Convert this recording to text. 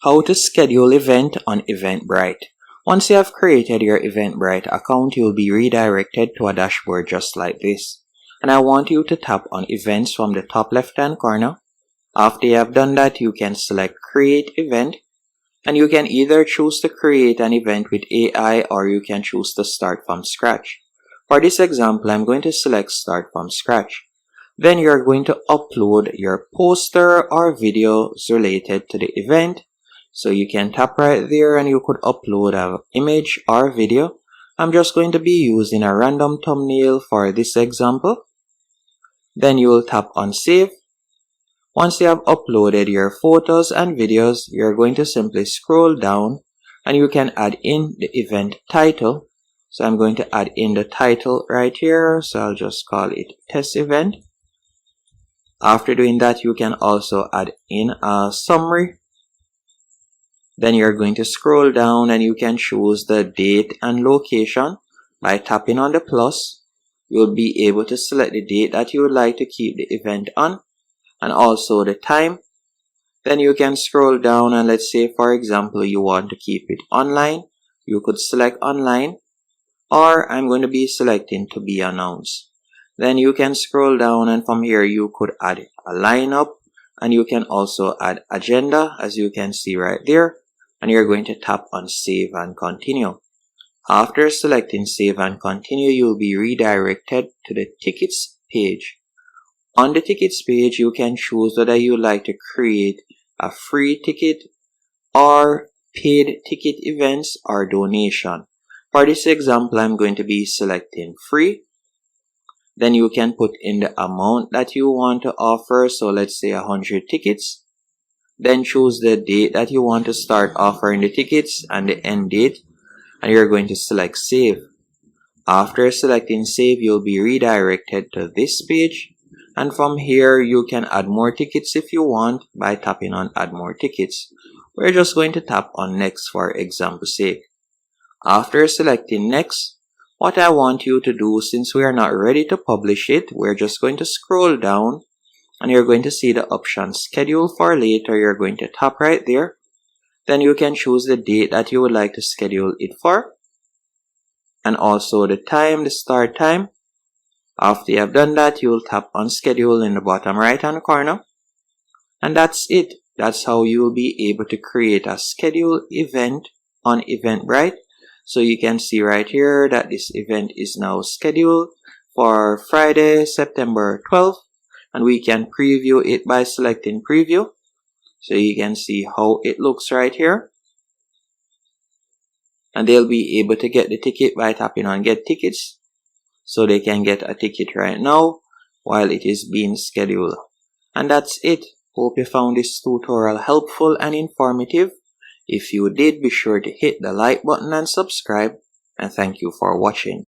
How to schedule event on Eventbrite. Once you have created your Eventbrite account, you'll be redirected to a dashboard just like this. And I want you to tap on events from the top left hand corner. After you have done that, you can select create event. And you can either choose to create an event with AI or you can choose to start from scratch. For this example, I'm going to select start from scratch. Then you're going to upload your poster or videos related to the event. So you can tap right there and you could upload an image or video. I'm just going to be using a random thumbnail for this example. Then you will tap on save. Once you have uploaded your photos and videos, you're going to simply scroll down and you can add in the event title. So I'm going to add in the title right here. So I'll just call it test event. After doing that, you can also add in a summary. Then you're going to scroll down and you can choose the date and location. By tapping on the plus, you'll be able to select the date that you would like to keep the event on and also the time. Then you can scroll down and let's say, for example, you want to keep it online. You could select online, or I'm going to be selecting to be announced. Then you can scroll down and from here you could add a lineup and you can also add agenda as you can see right there. And you're going to tap on save and continue. After selecting save and continue, you'll be redirected to the tickets page. On the tickets page, you can choose whether you would like to create a free ticket or paid ticket events or donation. For this example, I'm going to be selecting free. Then you can put in the amount that you want to offer. So let's say 100 tickets. Then choose the date that you want to start offering the tickets and the end date. And you're going to select save. After selecting save, you'll be redirected to this page. And from here, you can add more tickets if you want by tapping on add more tickets. We're just going to tap on next for example's sake. After selecting next, what I want you to do, since we are not ready to publish it, we're just going to scroll down. And you're going to see the option schedule for later. You're going to tap right there. Then you can choose the date that you would like to schedule it for. And also the time, the start time. After you have done that, you'll tap on schedule in the bottom right hand corner. And that's it. That's how you'll be able to create a scheduled event on Eventbrite. So you can see right here that this event is now scheduled for Friday, September 12th. And we can preview it by selecting preview. So you can see how it looks right here. And they'll be able to get the ticket by tapping on get tickets. So they can get a ticket right now while it is being scheduled. And that's it. Hope you found this tutorial helpful and informative. If you did, be sure to hit the like button and subscribe. And thank you for watching.